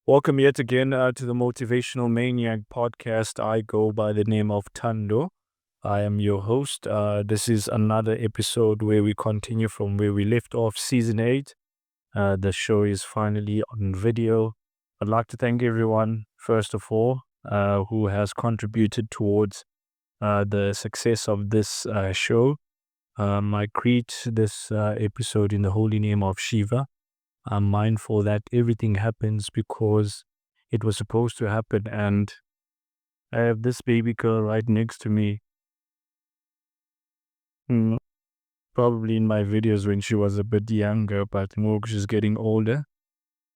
Welcome yet again to the Motivational Maniac podcast. I go by the name of Thando. I am your host. This is another episode where we continue from where we left off, season 8. The show is finally on video. I'd like to thank everyone, first of all, who has contributed towards the success of this show. I greet this episode in the holy name of Shiva. I'm mindful that everything happens because it was supposed to happen. And I have this baby girl right next to me, mm, probably in my videos when she was a bit younger, but more she's getting older.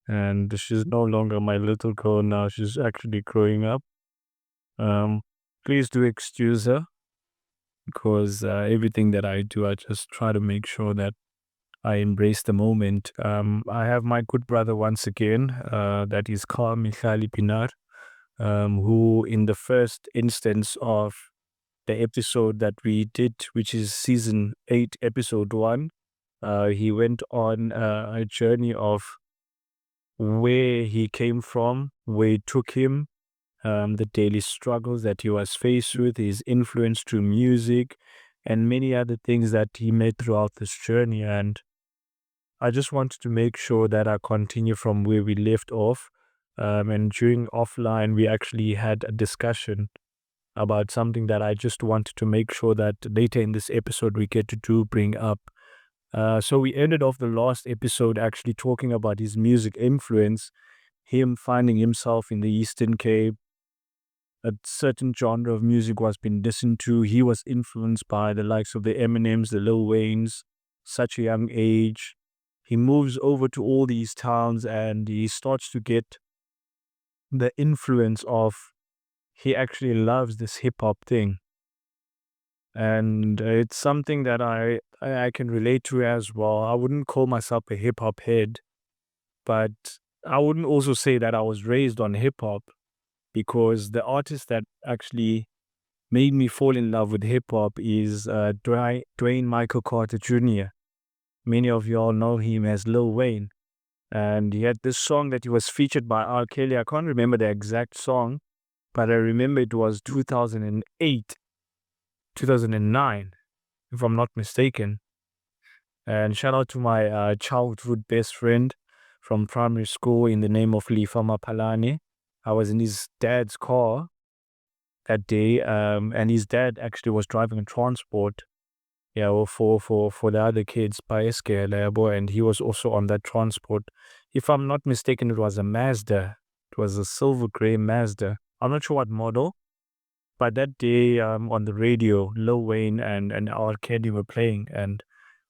And she's no longer my little girl now. She's actually growing up. Um, Please do excuse her because everything that I do, I just try to make sure that I embrace the moment. I have my good brother once again, that is Carl Mihlali, who in the first instance of the episode that we did, which is season 8, episode 1, he went on a journey of where he came from, where it took him, the daily struggles that he was faced with, his influence through music, and many other things that he met throughout this journey. And I just wanted to make sure that I continue from where we left off. And during offline, we actually had a discussion about something that I just wanted to make sure that later in this episode we get to do bring up. So we ended off the last episode actually talking about his music influence, him finding himself in the Eastern Cape. A certain genre of music was being listened to. He was influenced by the likes of the Eminems, the Lil Waynes, such a young age. He moves over to all these towns and he starts to get the influence of he actually loves this hip hop thing. And it's something that I can relate to as well. I wouldn't call myself a hip hop head, but I wouldn't also say that I was raised on hip hop because the artist that actually made me fall in love with hip hop is Dwayne Michael Carter Jr. Many of y'all know him as Lil Wayne. And he had this song that he was featured by R. Kelly. I can't remember the exact song, but I remember it was 2008, 2009, if I'm not mistaken. And shout out to my childhood best friend from primary school in the name of Lifama Palane. I was in his dad's car that day, and his dad actually was driving a transport, yeah, well, for the other kids by Eskelabo, and he was also on that transport. If I'm not mistaken, it was a Mazda. It was a silver gray Mazda. I'm not sure what model, but that day on the radio, Lil Wayne and R. Kelly were playing, and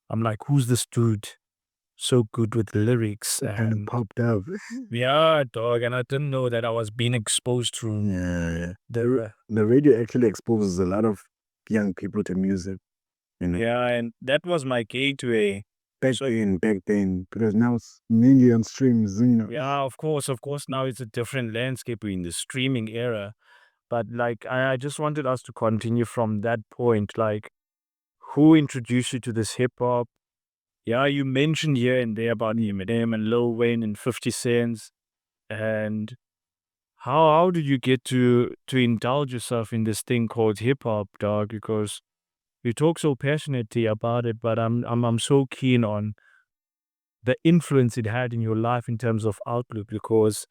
I'm like, who's this dude? So good with the lyrics. Kind of And popped up. yeah, dog, and I didn't know that I was being exposed to Yeah. the The radio actually exposes a lot of young people to music, you know. yeah, and that was my gateway. Back then, because now it's mainly on streams, you know. Yeah, of course, of course. Now it's a different landscape in the streaming era. But like, I just wanted us to continue from that point. Like, who introduced you to this hip hop? Yeah, you mentioned here and there about Eminem and Lil Wayne and 50 Cents. And how did you get to indulge yourself in this thing called hip hop, dog? Because you talk so passionately about it, but I'm so keen on the influence it had in your life in terms of outlook. Because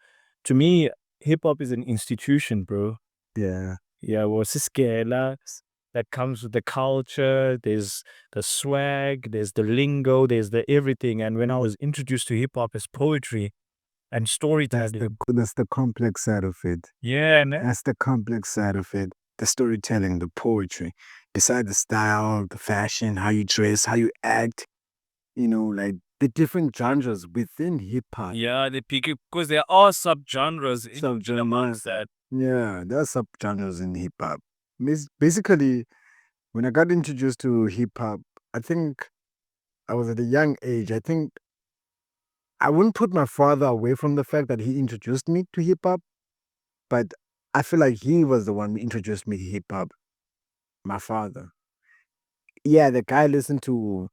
to me, hip hop is an institution, bro. Yeah. Yeah, well, Siskela that comes with the culture. There's the swag, there's the lingo, there's the everything. And when I was introduced to hip hop as poetry and storytelling, That's the complex side of it. yeah, and That's the complex side of it. The storytelling, the poetry. Besides the style, the fashion, how you dress, how you act, like the different genres within hip hop. yeah, they pick it because there are subgenres amongst that. Yeah, there are subgenres in hip hop. Basically, when I got introduced to hip hop, I think I was at a young age. I think I wouldn't put my father away from the fact that he introduced me to hip hop, but I feel like he was the one who introduced me to hip hop. My father. Yeah, the guy listened to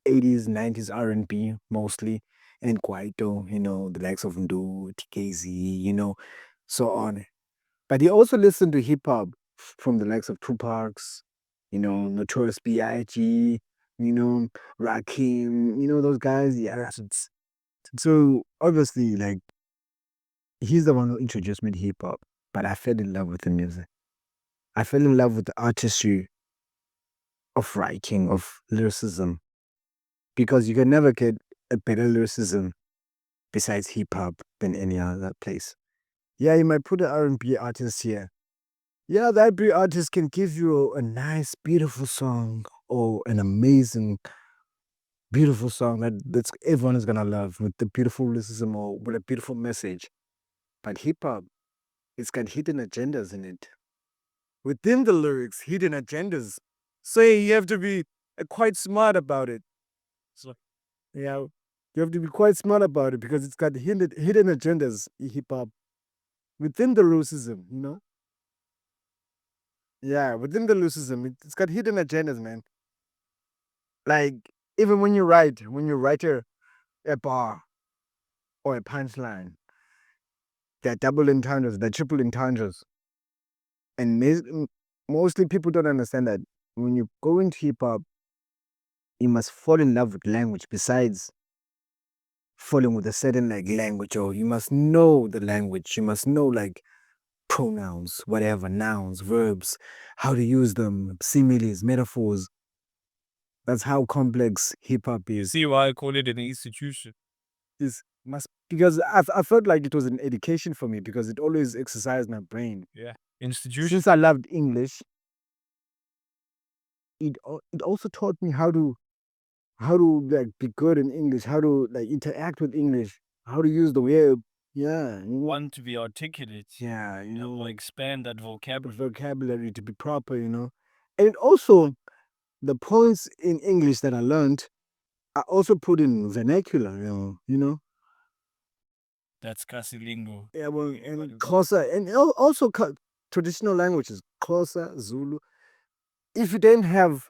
80s, 90s R&B mostly. and Kwaito, the likes of Ndu, TKZ, so on. But he also listened to hip hop from the likes of Tupac's, Notorious B.I.G., Rakim, those guys. Yeah, so obviously, like, he's the one who introduced me to hip hop, but I fell in love with the music. I fell in love with the artistry of writing, of lyricism, because you can never get a better lyricism besides hip hop than any other place. Yeah, you might put an R&B artist here. Yeah, the R&B artist can give you a nice, beautiful song or an amazing, beautiful song that's everyone is gonna love with the beautiful lyricism or with a beautiful message. But hip hop, it's got hidden agendas in it. Within the lyrics, hidden agendas. So you have to be quite smart about it. So, yeah, you have to be quite smart about it because it's got hidden agendas, hip hop, within the lyricism. Yeah, within the lyricism, it's got hidden agendas, man. Like, even when you write a bar or a punchline, they're double entendres, they're triple entendres. And mostly people don't understand that when you go into hip hop, you must fall in love with language besides falling with a certain like language, or you must know the language. You must know like pronouns, whatever, nouns, verbs, how to use them, similes, metaphors. That's how complex hip hop is. See why I call it an institution. Is must because I felt like it was an education for me because it always exercised my brain. Yeah. Institution. Since I loved English, it also taught me how to like be good in English, how to like interact with English, how to use the web. Yeah, Want to be articulate. yeah, expand that vocabulary. vocabulary to be proper, and also the points in English that I learned, I also put in vernacular, That's Kasilingo. Yeah, well, and Xhosa, and also traditional languages, Xhosa, Zulu. If you didn't have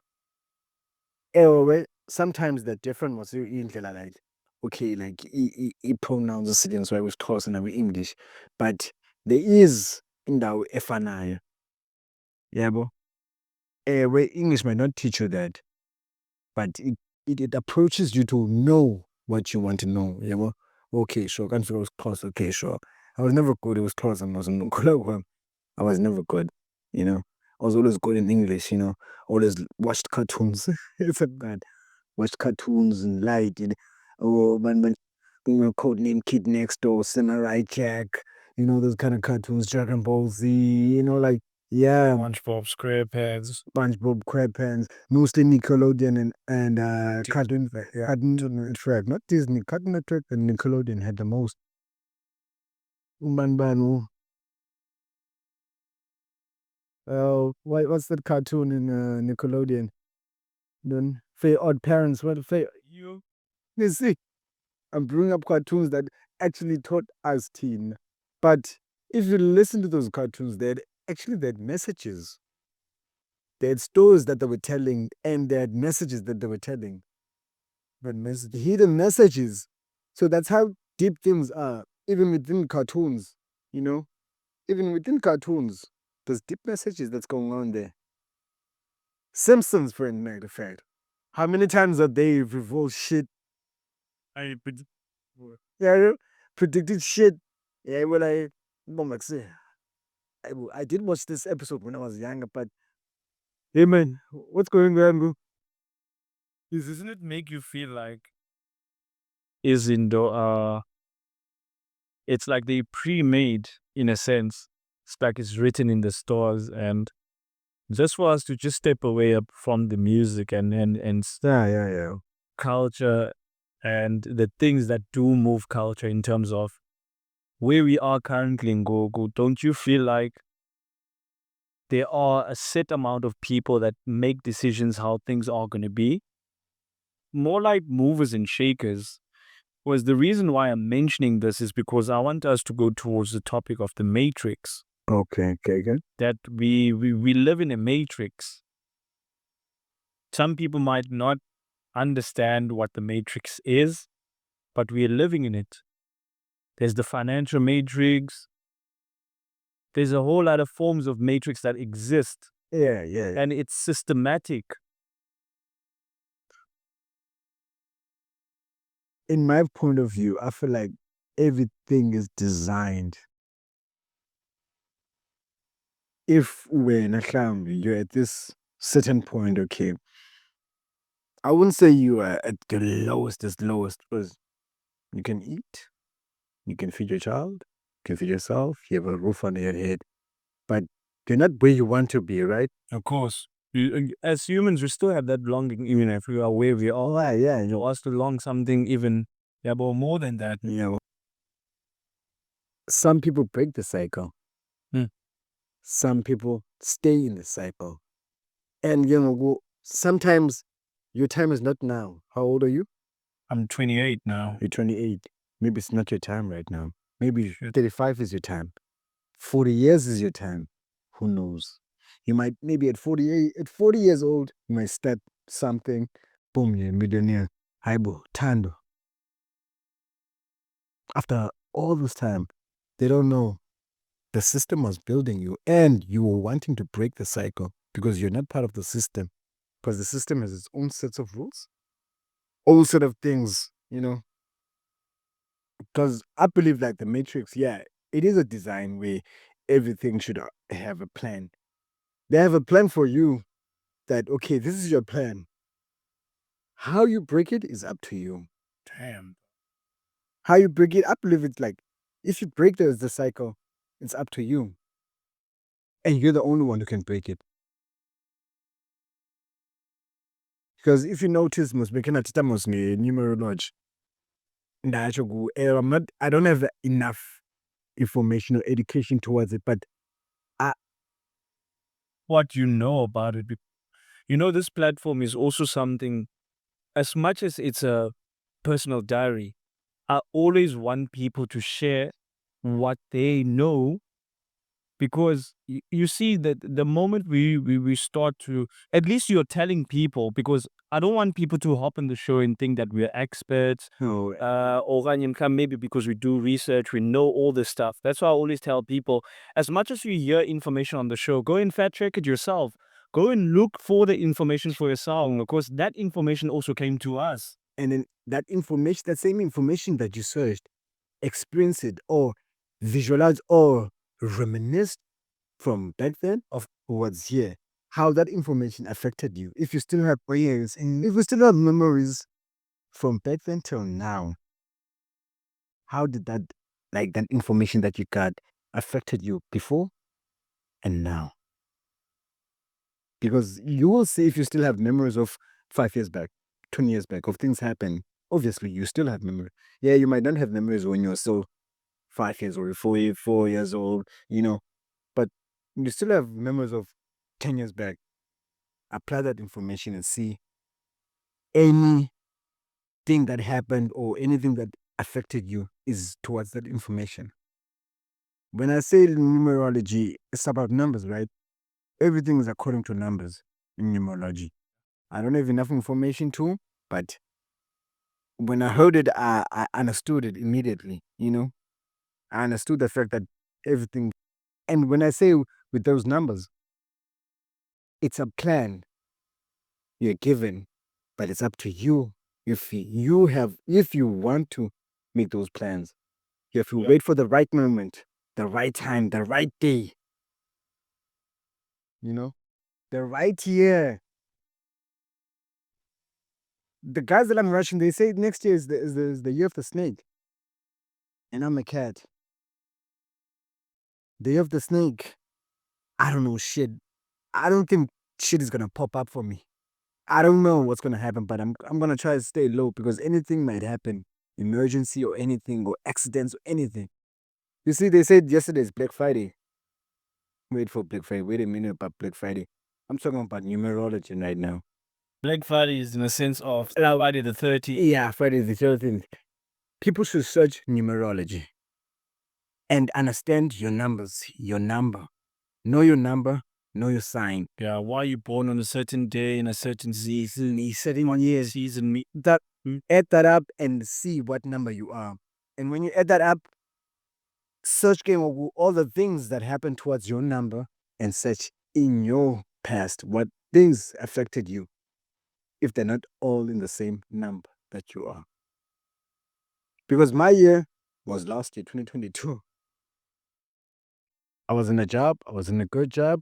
Ewe, sometimes they're different. Was indlela like okay, like pronouns asetshenziswa kwisixhosa nakwi-English, but there is indawo efanayo. Yabo. Ewe, English might not teach you that, but it approaches you to know what you want to know. Yabo. Okay, sure. Can't figure Xhosa. Okay, sure. I was never good. It was Xhosa. I was never good. I was always good in English. Always watched cartoons. It's a bad. Watched cartoons and light. Oh, man, Codename Kid Next Door, Samurai Jack. Those kind of cartoons, Dragon Ball Z. Like yeah, SpongeBob SquarePants. SpongeBob, Crabpants, mostly Nickelodeon and Cartoon Network, not Disney. Cartoon Network and Nickelodeon had the most. Umbanbanu. What's that cartoon in Nickelodeon? Then Fair Odd Parents. What Fair you? You see, I'm bringing up cartoons that actually taught us teen. But if you listen to those cartoons, they had messages. They had stories that they were telling, and they had messages that they were telling. But hidden messages. So that's how deep things are, even within cartoons. Even within cartoons, there's deep messages that's going on there. Simpsons, for a matter of fact. How many times have they revealed shit? Yeah, predicted shit. Yeah, well, I did watch this episode when I was younger, but hey man, what's going on, bro? Doesn't it make you feel like is in the it's like they pre-made in a sense. It's like it's written in the stores, and just for us to just step away up from the music and Yeah. culture and the things that do move culture in terms of where we are currently in Gogo, don't you feel like there are a set amount of people that make decisions how things are going to be? More like movers and shakers. Was the reason why I'm mentioning this is because I want us to go towards the topic of the matrix. Okay, good. That we live in a matrix. Some people might not understand what the matrix is, but we are living in it. There's the financial matrix. There's a whole lot of forms of matrix that exist. Yeah. And it's systematic. In my point of view, I feel like everything is designed. If you're at this certain point, okay, I wouldn't say you are at the lowest, because you can eat, you can feed your child, you can feed yourself, you have a roof on your head, but you're not where you want to be, right? Of course. As humans, we still have that longing, even if we are where we are. Yeah, You us to long something even, but more than that. Some people break the cycle. Hmm. Some people stay in the cycle. And, sometimes your time is not now. How old are you? I'm 28 now. You're 28. Maybe it's not your time right now. Maybe 35 is your time. 40 years is your time. Who knows? You might, maybe at 40 years old, you might start something. Boom, you're a millionaire. Haibo, Thando. After all this time, they don't know the system was building you and you were wanting to break the cycle because you're not part of the system. Because the system has its own sets of rules, all sort of things, Because I believe like the Matrix, yeah, it is a design where everything should have a plan. They have a plan for you that, okay, this is your plan. How you break it is up to you. Damn. How you break it, I believe it's like, if you break the cycle, it's up to you. And you're the only one who can break it. Because if you notice, numerology. I don't have enough information or education towards it, but What you know about it. This platform is also something, as much as it's a personal diary, I always want people to share what they know, because you see that the moment we start to, at least you're telling people, because I don't want people to hop on the show and think that we're experts, no, or maybe because we do research, we know all this stuff. That's why I always tell people, as much as you hear information on the show, go and fact check it yourself. Go and look for the information for yourself, because that information also came to us. and then that information, that same information that you searched, experience it or visualize or reminisce from back then of what's here, how that information affected you. If you still have prayers and if you still have memories from back then till now, how did that, like that information that you got, affected you before and now? Because you will see if you still have memories of 5 years back, 20 years back, of things happen. Obviously, you still have memory. Yeah, you might not have memories when you're still 5 years old, 4 years old, but you still have memories of 10 years back. Apply that information and see anything that happened or anything that affected you is towards that information. When I say numerology, it's about numbers, right? Everything is according to numbers in numerology. I don't have enough information too, but when I heard it, I understood it immediately, I understood the fact that everything, and when I say with those numbers, it's a plan you're given, but it's up to you if you want to make those plans. You have to wait for the right moment, the right time, the right day, the right year. The guys that I'm rushing, they say next year is the year of the snake. And I'm a cat. The year of the snake. I don't know shit. I don't think shit is gonna pop up for me. I don't know what's gonna happen, but I'm gonna try to stay low because anything might happen. Emergency or anything or accidents or anything. You see, they said yesterday is Black Friday. Wait for Black Friday. Wait a minute about Black Friday. I'm talking about numerology right now. Black Friday is in a sense of Friday the 30th. Yeah, Friday the 13th. People should search numerology and understand your numbers, your number. Know your number, know your sign. Yeah, why you born on a certain day in a certain season, Setting on years. season. That Add that up and see what number you are. And when you add that up, search all the things that happened towards your number and search in your past what things affected you if they're not all in the same number that you are. Because my year was last year, 2022. I was in a job, I was in a good job,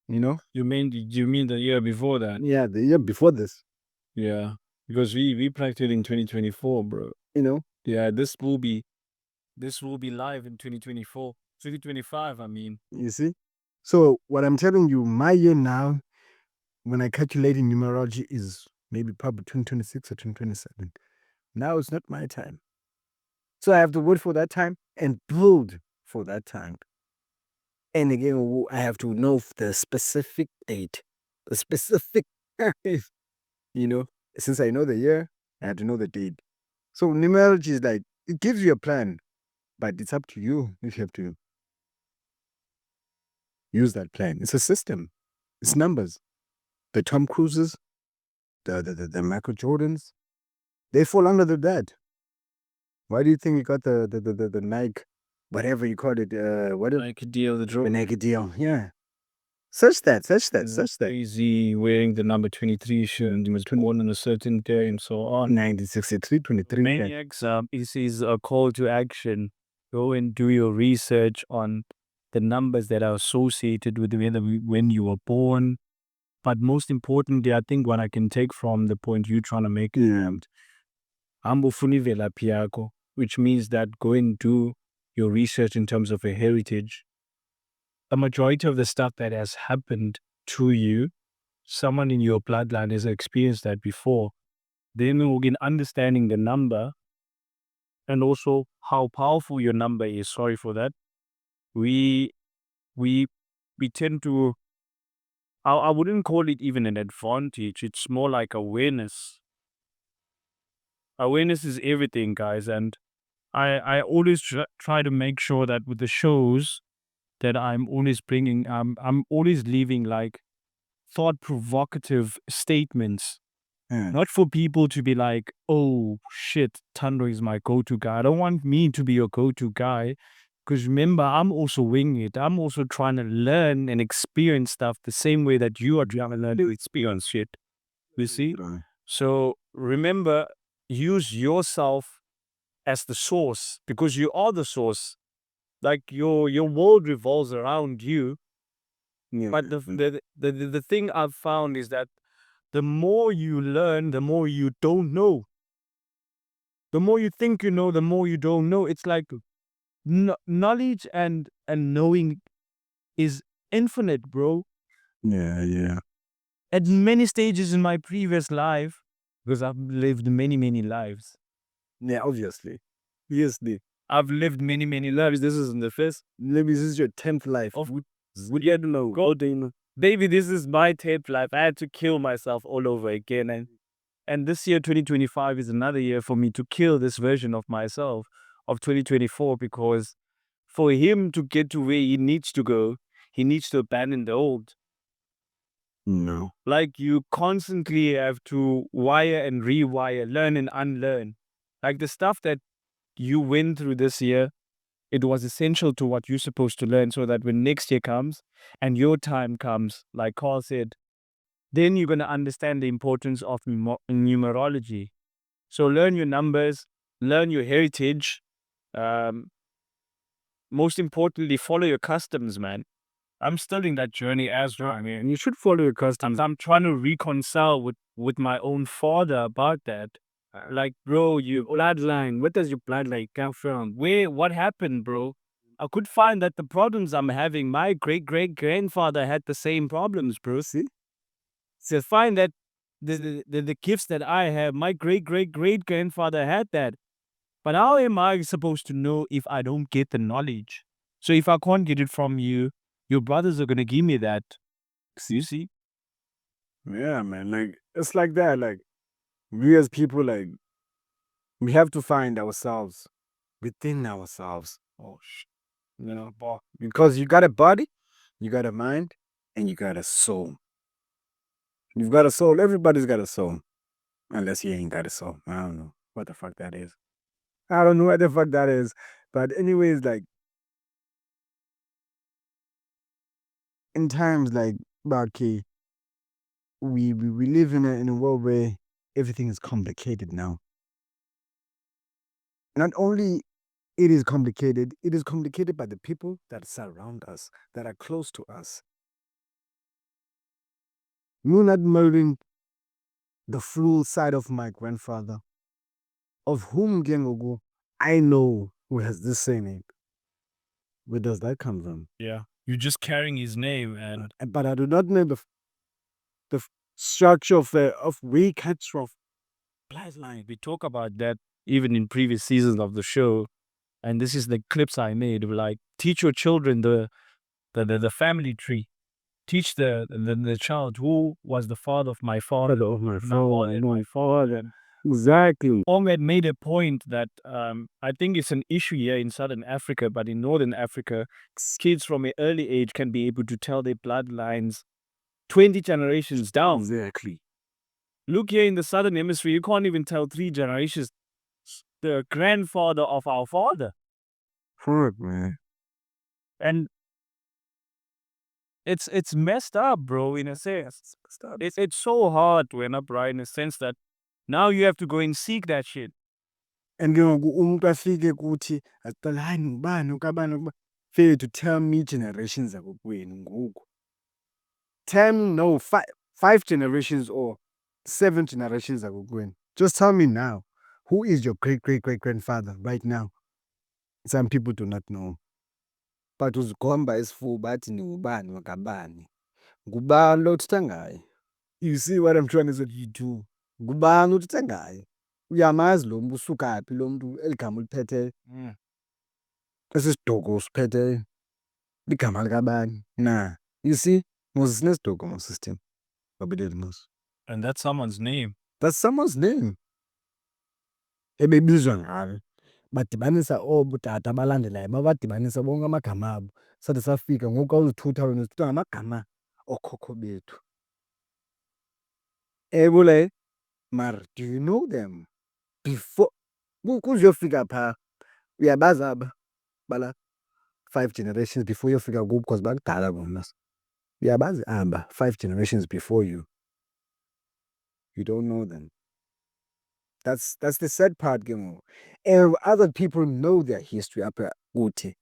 you know? You mean the year before that? Yeah, the year before this, Yeah. Because we practiced in 2024, bro. you know? Yeah, this will be live in 2024. 2025, I mean. You see? So what I'm telling you, my year now, when I calculate in numerology, is maybe probably 2026 or 2027. Now it's not my time. So I have to wait for that time and build for that time. And again, I have to know the specific date, the specific, you know, since I know the year, I have to know the date. So numerology is like, it gives you a plan, but it's up to you if you have to use that plan. It's a system, it's numbers. The Tom Cruises, the Michael Jordans, they fall under that. Why do you think you got the Nike, whatever you call it? What is Nike deal, the the drone. Nike deal? Yeah. Search that. Crazy wearing the number 23 shirt and he was born on a certain day and so on. 1963, 23. Maniacs, this is a call to action. Go and do your research on the numbers that are associated with when you were born. But most importantly, I think what I can take from the point you're trying to make Yeah. which means that go and do your research in terms of a heritage. A majority of the stuff that has happened to you, someone in your bloodline has experienced that before. Then in understanding the number and also how powerful your number is, sorry for that, we we we tend to, I wouldn't call it even an advantage, it's more like awareness. Awareness is everything, guys, and I always try to make sure that with the shows that I'm always bringing, I'm always leaving like thought-provocative statements. Yeah. Not for people to be like, oh shit, Thando is my go-to guy. I don't want me to be your go-to guy. Because remember, I'm also winging it. I'm also trying to learn and experience stuff the same way that you are trying to learn to experience shit. You see? Right. So remember, use yourself as the source because you are the source. Like your world revolves around you. Yeah. But the thing I've found is that the more you learn, the more you don't know. The more you think you know, the more you don't know. It's like knowledge and knowing is infinite, bro. Yeah. At many stages in my previous life, because I've lived many lives. Yeah, obviously. Obviously. I've lived many lives. This isn't the first. Maybe this is your 10th life. Would you know? Baby, this is my 10th life. I had to kill myself all over again. And this year, 2025, is another year for me to kill this version of myself of 2024 because for him to get to where he needs to go, he needs to abandon the old. No. Like you constantly have to wire and rewire, learn and unlearn. Like the stuff that you went through this year, it was essential to what you're supposed to learn so that when next year comes and your time comes, like Carl said, then you're going to understand the importance of numerology. So learn your numbers, learn your heritage. Most importantly, follow your customs, man. I'm still in that journey as well. I mean, you should follow your customs. I'm trying to reconcile with my own father about that. Like, bro, your bloodline, where does your bloodline come from? What happened, bro? I could find that the problems I'm having, my great-great-grandfather had the same problems, bro. See? So find that the gifts that I have, my great-great-great-grandfather had that. But how am I supposed to know if I don't get the knowledge? So if I can't get it from you, your brothers are gonna give me that. You see? Yeah, man. Like, it's like that. Like, we as people, like, we have to find ourselves within ourselves. Oh shit. You know, because you got a body, you got a mind, and you got a soul. You've got a soul. Everybody's got a soul. Unless you ain't got it, so I don't know what the fuck that is. I don't know what the fuck that is. But anyways, like in times like Baki, we live in a world where everything is complicated now. Not only it is complicated by the people that surround us, that are close to us. You're not murdering the full side of my grandfather, of whom Gengogo I know who has this surname. Where does that come from? Yeah. You're just carrying his name and But I do not know the structure of where he comes from. bloodline. We talk about that even in previous seasons of the show. And this is the clips I made. Like, teach your children the family tree. Teach the child who was the father of my father. Of my father and my father. Exactly. Ahmed made a point that I think it's an issue here in Southern Africa, but in Northern Africa, kids from an early age can be able to tell their bloodlines 20 generations down. Exactly. Look here in the Southern Hemisphere, you can't even tell 3 generations. The grandfather of our father. Fuck, man. And it's messed up, bro, in a sense. It's so hard to end up right in a sense that now you have to go and seek that shit. And ke ngoku umuntu afike kuthi acela hayi ngubani ukabani ukuba fail to tell me generations zakokwenu ngoku. 10, no, 5 generations or 7 generations zakokwenu. Just tell me now, who is your great-great-great-grandfather right now? Some people do not know. But uzikhomba isifuba athi ningubani wakabani. Ngubani lo uthetha ngaye? You see what I'm trying to say? You do. Ngubani uthetha ngaye? Uyamazi lo mntu usuka phi lo mntu eli gama uliphetheyo? Esi siduko usiphetheyo ligama likabani na? You see, mos sinesiduko mos system. Babeleli mos. And that's someone's name. That's someone's name. Ebebizwa ngalo. Badibanisa oobutata abalandelayo babadibanisa bonke amagama abo. Sathi safika ngoku kwawuzi-2000 sithethwa ngamagama ookhokho bethu. Ebule, mara do you know them? Before kuze uyofika phaa, uyabazi aba bala 5 generations before uyofika kubo because bakudala bona. Uyabazi aba 5 generations before you. You don't know them. That's the sad part ke ngoku. And other people know their history apha kuthi.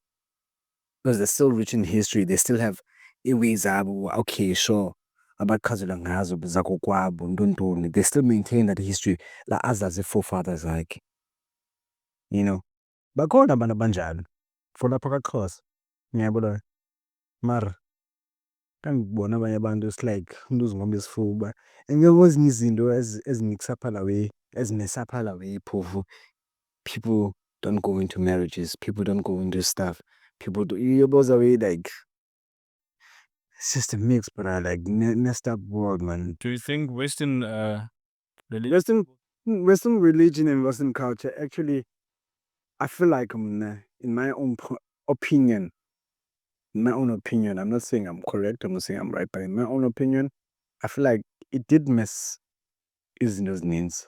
Because they're still rich in history. They still have iways zabo. Okay, sure. Abaqhazela ngazo zakokwabo ntontoni. They still maintain that history la azazi forefathers like. You know. Bakhona abantu abanjalo. For lapha kwaXhosa. Ngiyabona. Mara kangibona abanye abantu it's like umuntu uzingoma isifuba. And kwezinye izinto ezinikisa phaa la way, ezinesa phaa la way phofu. People don't go into marriages. People don't go into stuff. People do. You goes away like it's just a mix, but I like messed up world, man. Do you think Western Western religion and Western culture actually, I feel like in my own opinion, I'm not saying I'm correct. I'm not saying I'm right, but in my own opinion, I feel like it did mess izinto ezininzi.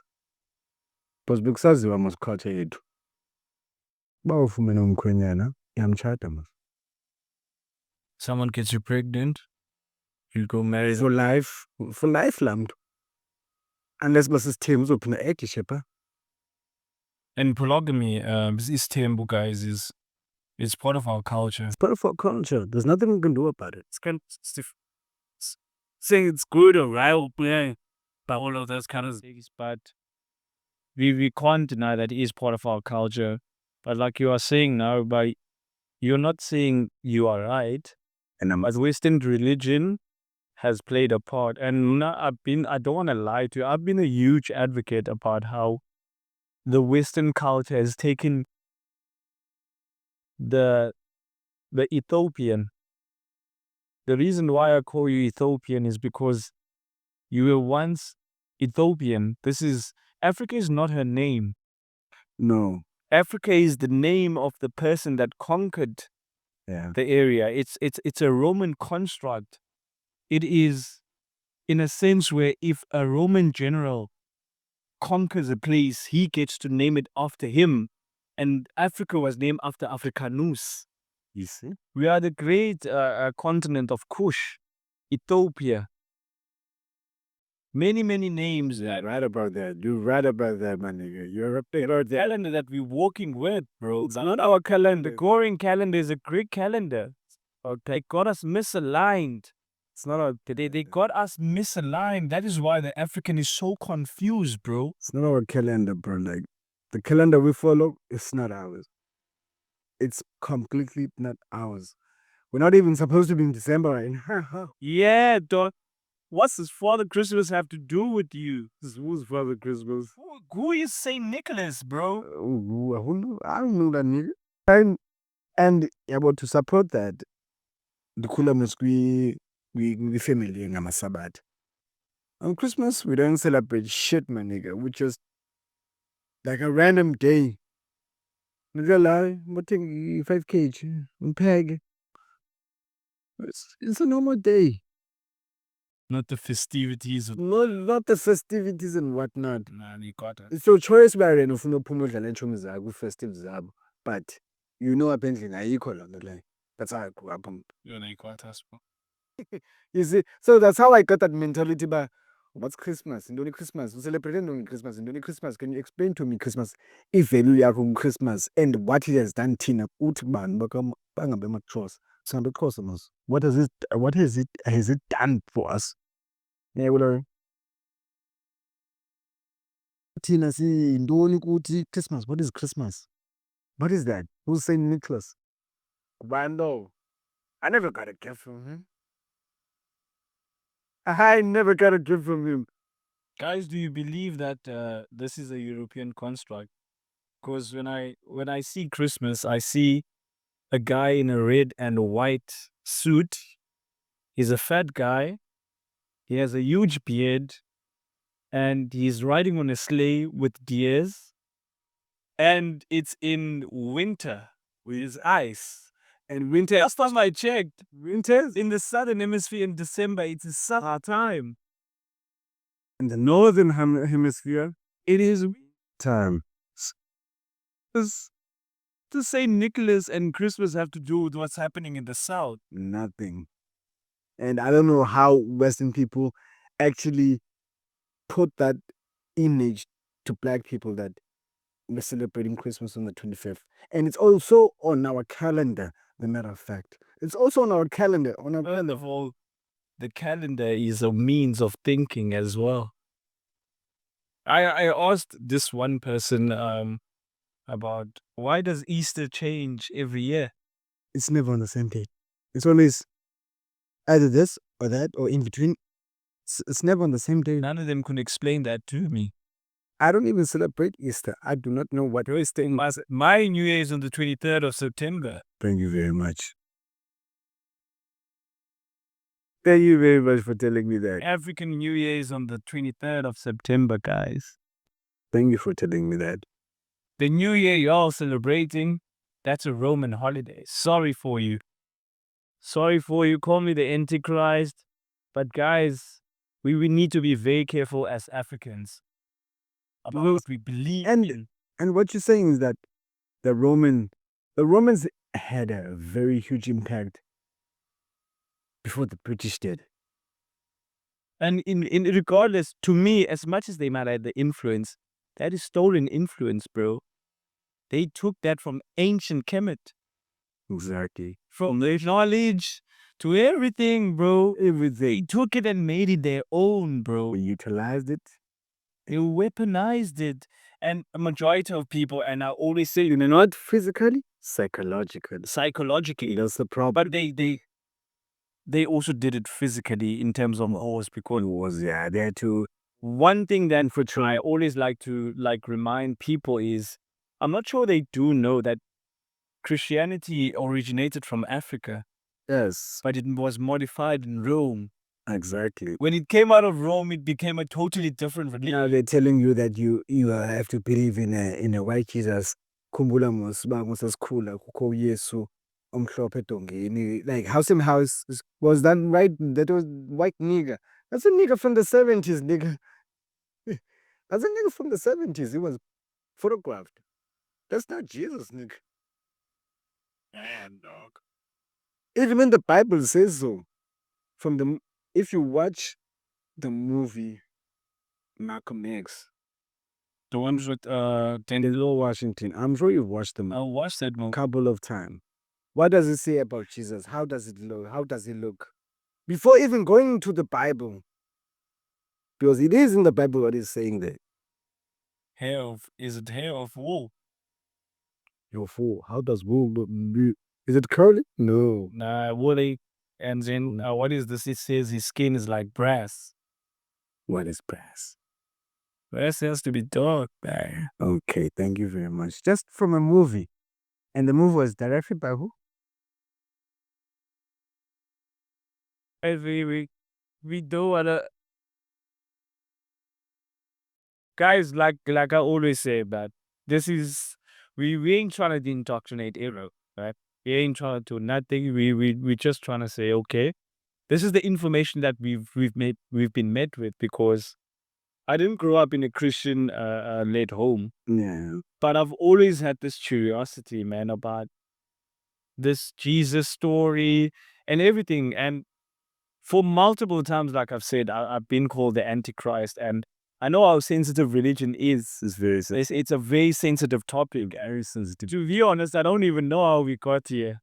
Because bekusaziwa mos culture yethu. Uba ufumene umkhwenyana, iyamtshata mos. someone gets you pregnant, you go marry For life laa mntu. Unless basisithembu uzophinda ekishe phaa. And polygamy, this tembu, guys, is part of our culture. It's part of our culture. There's nothing we can do about it. It's kind of saying it's good or right or bad, but all of those kind of things. But we can't deny that it is part of our culture. But like you are saying now, but you're not saying you are right. And But Western religion has played a part. And I don't want to lie to you, I've been a huge advocate about how the Western culture has taken the Ethiopian. The reason why I call you Ethiopian is because you were once Ethiopian. Africa is not her name. no. Africa is the name of the person that conquered Yeah. the area. It's a Roman construct. It is, in a sense, where if a Roman general conquers a place, he gets to name it after him. And Africa was named after Africanus. You see? We are the great continent of Kush, Ethiopia. Many names. Yeah, right about that. You're right about that, my nigga. You're up there. The calendar that we're working with, bro. It's not our calendar. The Gregorian calendar is a Greek calendar. They got us misaligned. It's not our. They got us misaligned. That is why the African is so confused, bro. It's not our calendar, bro. Like, the calendar we follow, it's not ours. It's completely not ours. We're not even supposed to be in December right? Yeah, dog. What's this Father Christmas have to do with you? Who's Father Christmas? Who is Saint Nicholas, bro? I don't know that nigga. And about to support that, the Kulamus we family in Amasabat. On Christmas, we don't celebrate shit, my nigga. We just like a random day. Nigga, what thing 5 kg peg. It's a normal day. Not the festivities. Not the festivities and whatnot. Nah, you got it. It's your choice by then of no promotion and festive zab. But you know apparently I equal on the line. That's how I grew up. You see, so that's how I got that mentality by what's Christmas? And only Christmas. We celebrate only Christmas. And only Christmas. Can you explain to me Christmas? If value yakho Christmas and what it has done Tina Utman bangabe matros. Sambe cosmos. What has it done for us? Yeah, we learn. Tina see ndoni kuti Christmas. What is Christmas? What is that? Who's Saint Nicholas? Bando. I never got a gift from him. I never got a gift from him. Guys, do you believe that this is a European construct? Because when I see Christmas, I see a guy in a red and white suit. He's a fat guy. He has a huge beard. And he's riding on a sleigh with deers. And it's in winter with ice. And winter, last time I checked, winter in the southern hemisphere in December, it's a summer time. In the northern hemisphere, It is time. does Saint Nicholas and Christmas have to do with what's happening in the south? Nothing. And I don't know how Western people actually put that image to black people that we're celebrating Christmas on the 25th. And it's also on our calendar, the matter of fact. It's also on our calendar. First of all, the calendar is a means of thinking as well. I asked this one person about why does Easter change every year? It's never on the same date. It's always either this or that or in between. It's never on the same day. None of them can explain that to me. I don't even celebrate Easter. I do not know what Easter is. My New Year is on the 23rd of September. Thank you very much. Thank you very much for telling me that. African New Year is on the 23rd of September, guys. Thank you for telling me that. The New Year you're all celebrating, that's a Roman holiday. Sorry for you. Sorry for you. Call me the Antichrist. But guys, we need to be very careful as Africans about what we believe in. And what you're saying is that the Romans had a very huge impact before the British did. And in regardless, to me, as much as they might have the influence, that is stolen influence, bro. They took that from ancient Kemet. Exactly. From their knowledge to everything, bro. Everything. They took it and made it their own, bro. We utilized it. They weaponized it. And a majority of people, and I always say, not physically, psychologically. Psychologically. That's the problem. But they also did it physically in terms of wars because it was, yeah, they had to. One thing then for I always like to remind people is, I'm not sure they do know that Christianity originated from Africa. Yes. But it was modified in Rome. Exactly. When it came out of Rome, it became a totally different religion. Now they're telling you that you have to believe in a white Jesus. Khumbula mos sasikhula kukho uYesu omhlophe edongeni. Like House was that right? That was white nigger. That's a nigger from the 70s, nigga. That's a nigga from the 70s. He was photographed. That's not Jesus, nigga. Man, dog. Even the Bible says so. If you watch the movie Malcolm X, The ones with Denzel Washington, I'm sure you've watched them I watched that a movie. couple of times. What does it say about Jesus? How does it look? How does he look? Before even going to the Bible, because it is in the Bible what he's saying there. Is it hair of wool? You're fool. How does wool look? Is it curly? No. Nah, woolly. And then what is this? It says his skin is like brass. What is brass? Brass has to be dark, man. Okay, thank you very much. Just from a movie. And the movie was directed by who? We do wanna guys like I always say that this is we ain't trying to indoctrinate Arrow, right? We ain't trying to do nothing. We just trying to say, okay, this is the information that we've been met with, because I didn't grow up in a Christian led home, Yeah. but I've always had this curiosity, man, about this Jesus story and everything. And for multiple times, like I've said, I've been called the Antichrist, and I know how sensitive religion is. It's very sensitive. It's a very sensitive topic. Very sensitive. To be honest, I don't even know how we got here.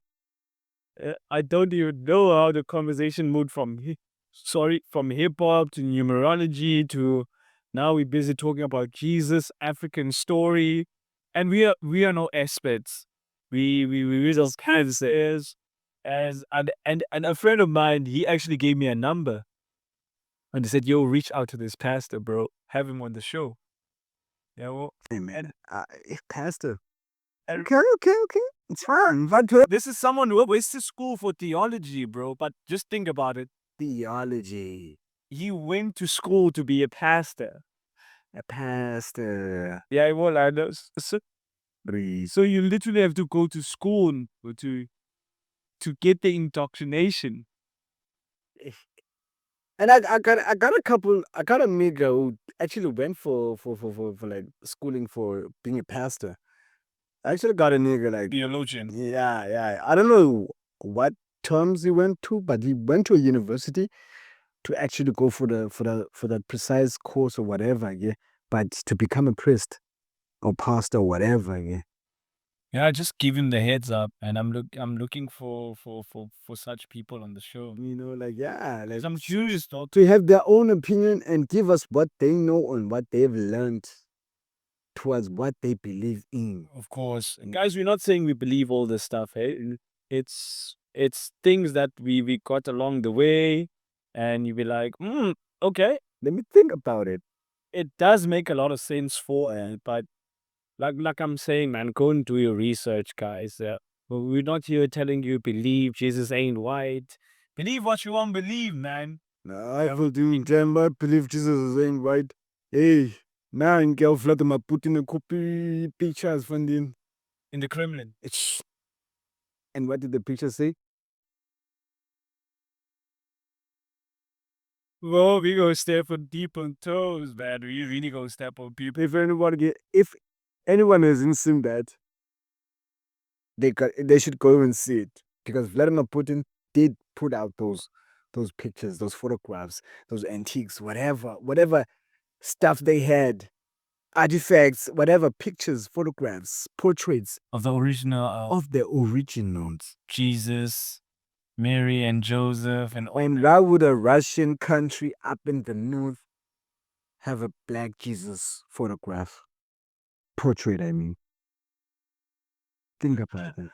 I don't even know how the conversation moved from from hip hop to numerology to now we're busy talking about Jesus, African story, and we are no experts. We just kind of says as and a friend of mine, he actually gave me a number and he said, "Yo, reach out to this pastor, bro. Have him on the show." Yeah, well, Hey, man. Pastor. and Okay. It's fine. But this is someone who went to school for theology, bro. But just think about it. theology. He went to school to be a pastor. A pastor. Yeah, well, I know. Breathe. So you literally have to go to school to get the indoctrination. And I got a nigga who actually went for like schooling for being a pastor. I actually got a nigga like Theologian. yeah. I don't know what terms he went to, but he went to a university to actually go for the precise course or whatever, yeah. But to become a priest or pastor or whatever, yeah. Yeah, just give him the heads up, and I'm looking for such people on the show. You know, like yeah, like 'Cause I'm curious, though. to have their own opinion and give us what they know and what they've learned towards what they believe in. Of course, guys, we're not saying we believe all this stuff. Hey, it's things that we got along the way, and you be like, okay, Let me think about it. it does make a lot of sense for it, but like I'm saying, man, go and do your research, guys. But we're not here telling you believe Jesus ain't white. Believe what you want to believe, man. No, I will do damn I believe Jesus is ain't right. Hey, man, girl flat my putting a copy pictures from the In the Kremlin. and what did the picture say? Well, we gonna step on deep on toes, man. We really gonna step on people. If anyone hasn't seen that, they should go and see it. Because Vladimir Putin did put out those pictures, those photographs, those antiques, whatever stuff they had, artifacts, whatever pictures, photographs, portraits Of the original of the originals. Jesus, Mary and Joseph, and And why would a Russian country up in the north have a black Jesus photograph? Portrait, I mean. Think about it.